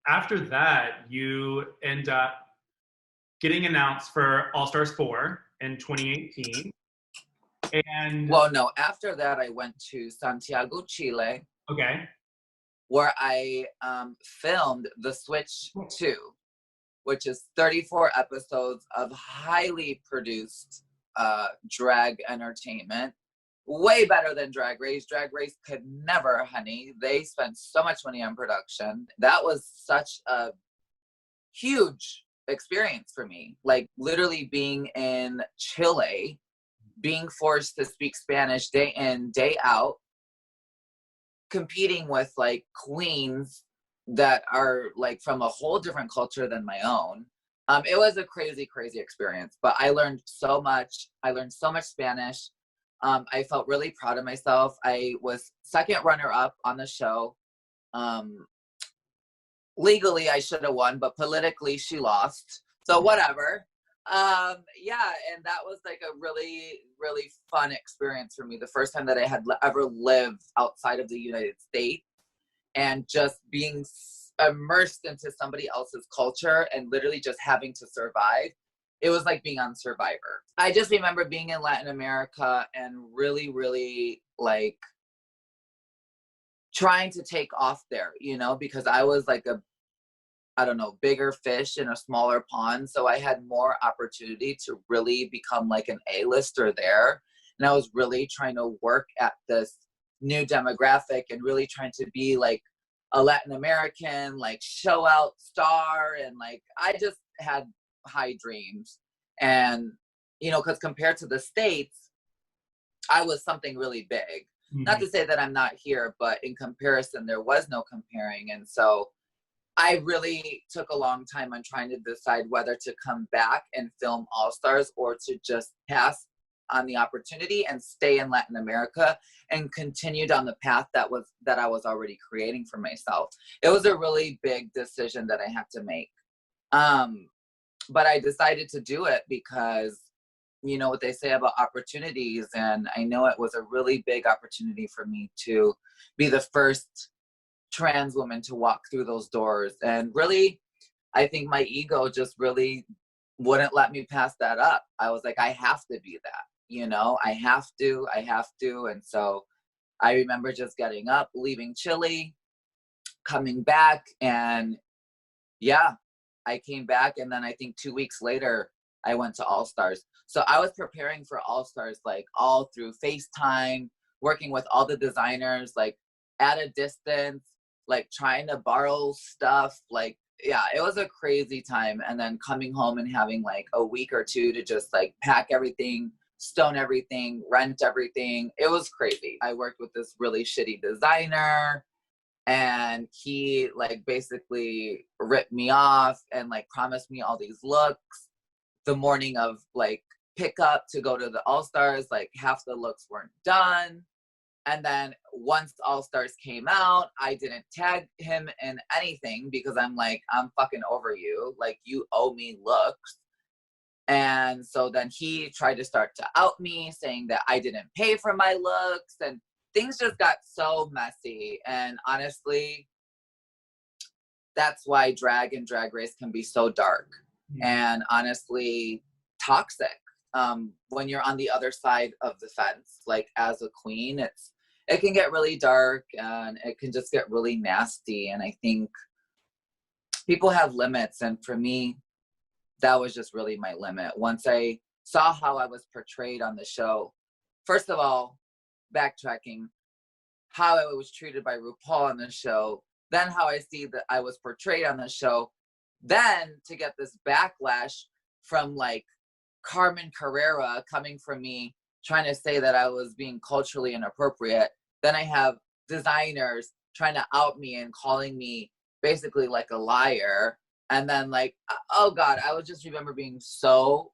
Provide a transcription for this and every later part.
after that, you end up getting announced for All Stars 4 in 2018. And well, no, after that, I went to Santiago, Chile, okay, where I filmed The Switch 2, which is 34 episodes of highly produced drag entertainment. Way better than Drag Race. Drag Race could never, honey. They spent so much money on production. That was such a huge experience for me. Like literally being in Chile, being forced to speak Spanish day in, day out, competing with like queens that are like from a whole different culture than my own. It was a crazy, crazy experience, but I learned so much. I learned so much Spanish. I felt really proud of myself. I was second runner-up on the show. Legally, I should have won, but politically, she lost. So whatever. Yeah, and that was like a really, really fun experience for me. The first time that I had ever lived outside of the United States and just being immersed into somebody else's culture and literally just having to survive. It was like being on Survivor. I just remember being in Latin America and really, really like trying to take off there, you know, because I was like I don't know, bigger fish in a smaller pond. So I had more opportunity to really become like an A-lister there. And I was really trying to work at this new demographic and really trying to be like a Latin American, like show out star. And like, I just had high dreams. And, you know, because compared to the States, I was something really big. Mm-hmm. Not to say that I'm not here, but in comparison, there was no comparing. And so I really took a long time on trying to decide whether to come back and film All Stars or to just pass on the opportunity and stay in Latin America and continue down the path that I was already creating for myself. It was a really big decision that I had to make. But I decided to do it because you know what they say about opportunities, and I know it was a really big opportunity for me to be the first trans woman to walk through those doors. And really, I think my ego just really wouldn't let me pass that up. I was like, I have to be that, you know, I have to. And so I remember just getting up, leaving Chile, coming back, and yeah, I came back. And then I think 2 weeks later, I went to All Stars. So I was preparing for All Stars, like all through FaceTime, working with all the designers, like at a distance, like trying to borrow stuff. Like, yeah, it was a crazy time. And then coming home and having like a week or two to just like pack everything, stone everything, rent everything. It was crazy. I worked with this really shitty designer, and he like basically ripped me off and like promised me all these looks the morning of like pickup to go to the All Stars. Like half the looks weren't done. And then once All Stars came out, I didn't tag him in anything because I'm like, I'm fucking over you. Like, you owe me looks. And so then he tried to start to out me, saying that I didn't pay for my looks. And things just got so messy. And honestly, that's why drag and Drag Race can be so dark and honestly toxic. When you're on the other side of the fence, like as a queen, it can get really dark and it can just get really nasty. And I think people have limits. And for me, that was just really my limit. Once I saw how I was portrayed on the show, first of all, backtracking, how I was treated by Rupaul on the show, then how I see that I was portrayed on the show, then to get this backlash from like Carmen Carrera coming from me, trying to say that I was being culturally inappropriate. Then I have designers trying to out me and calling me basically like a liar. And then like, oh God, I would just remember being so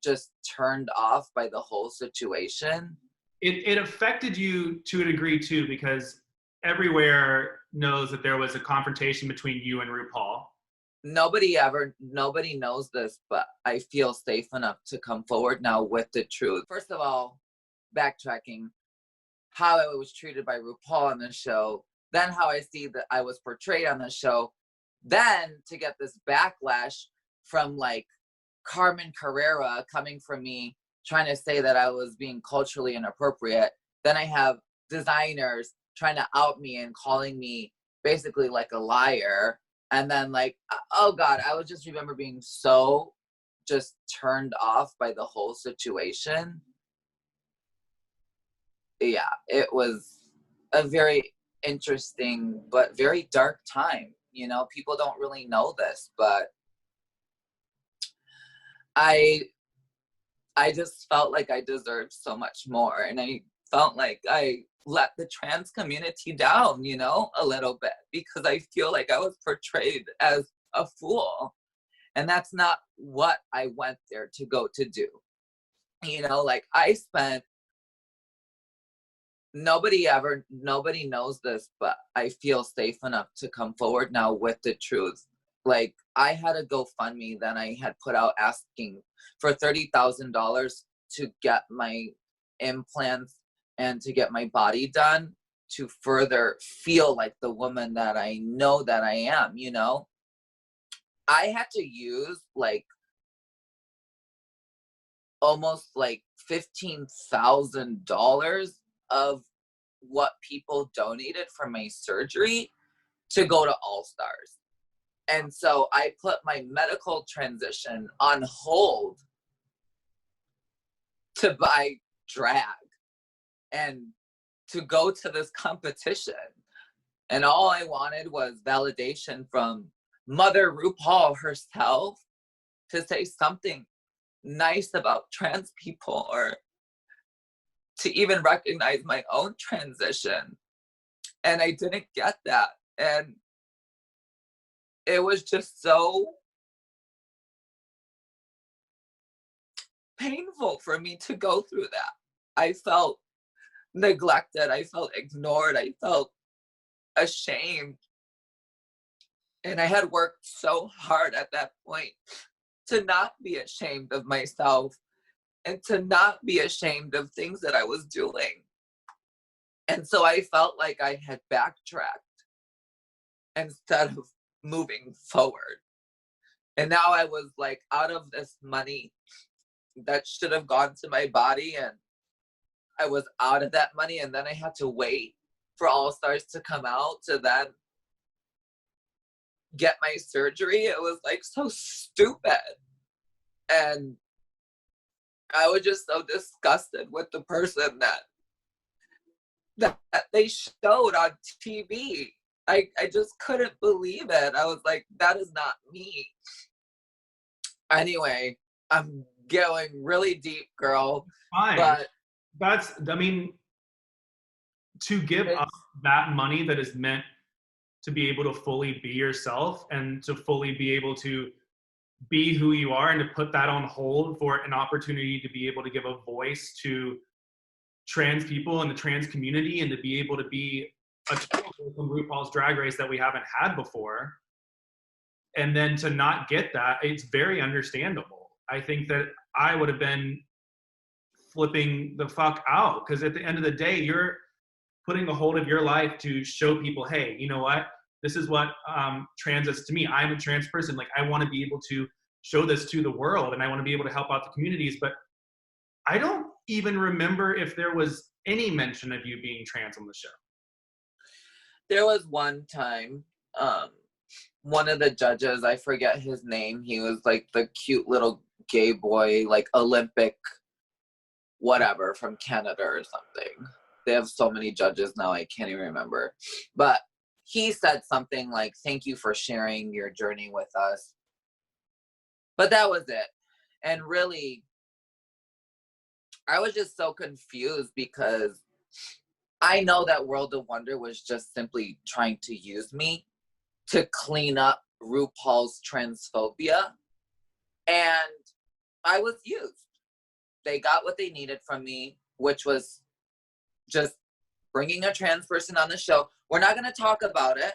just turned off by the whole situation. It affected you to a degree too, because everywhere knows that there was a confrontation between you and Rupaul. Nobody knows this, but I feel safe enough to come forward now with the truth. First of all, backtracking, how I was treated by Rupaul on the show, then how I see that I was portrayed on the show, Then to get this backlash from like Carmen Carrera coming from me trying to say that I was being culturally inappropriate. Then I have designers trying to out me and calling me basically like a liar. And then like, oh God, I would just remember being so just turned off by the whole situation. Yeah, it was a very interesting but very dark time. You know, people don't really know this, but I just felt like I deserved so much more, and I felt like I let the trans community down, you know, a little bit, because I feel like I was portrayed as a fool, and that's not what I went there to go to do. You know, like I spent, nobody knows this, but I feel safe enough to come forward now with the truth. Like I had a GoFundMe that I had put out asking for $30,000 to get my implants and to get my body done to further feel like the woman that I know that I am, you know? I had to use like almost like $15,000 of what people donated for my surgery to go to All Stars. And so I put my medical transition on hold to buy drag and to go to this competition. And all I wanted was validation from Mother Rupaul herself to say something nice about trans people, or to even recognize my own transition. And I didn't get that. And it was just so painful for me to go through that. I felt neglected. I felt ignored. I felt ashamed. And I had worked so hard at that point to not be ashamed of myself and to not be ashamed of things that I was doing. And so I felt like I had backtracked instead of moving forward. And now I was like out of this money that should have gone to my body, and I was out of that money, and then I had to wait for All Stars to come out to then get my surgery. It was like so stupid. And I was just so disgusted with the person that they showed on TV. I just couldn't believe it. I was like, that is not me. Anyway, I'm going really deep, girl. Fine. But that's, I mean, to give up that money that is meant to be able to fully be yourself and to fully be able to be who you are, and to put that on hold for an opportunity to be able to give a voice to trans people and the trans community, and to be able to be a tool from RuPaul's Drag Race that we haven't had before. And then to not get that, it's very understandable. I think that I would have been flipping the fuck out, because at the end of the day, you're putting a hold of your life to show people, hey, you know what? This is what trans is to me. I'm a trans person. Like, I want to be able to show this to the world, and I want to be able to help out the communities. But I don't even remember if there was any mention of you being trans on the show. There was one time, one of the judges, I forget his name, he was like the cute little gay boy, like Olympic whatever from Canada or something. They have so many judges now, I can't even remember. But he said something like, thank you for sharing your journey with us. But that was it. And really, I was just so confused, because I know that World of Wonder was just simply trying to use me to clean up RuPaul's transphobia. And I was used. They got what they needed from me, which was just bringing a trans person on the show. We're not going to talk about it.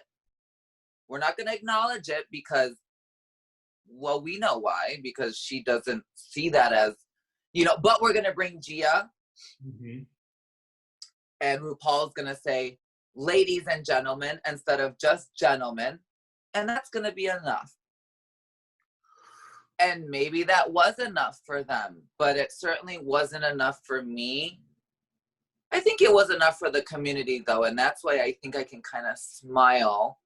We're not going to acknowledge it because, well, we know why, because she doesn't see that as, you know, but we're going to bring Gia. Mm-hmm. And RuPaul's going to say, ladies and gentlemen, instead of just gentlemen. And that's going to be enough. And maybe that was enough for them, but it certainly wasn't enough for me. I think it was enough for the community, though. And that's why I think I can kind of smile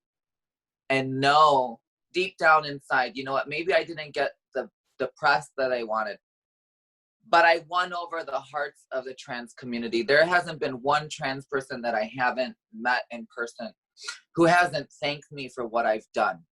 and know deep down inside, you know what, maybe I didn't get the press that I wanted, but I won over the hearts of the trans community. There hasn't been one trans person that I haven't met in person who hasn't thanked me for what I've done.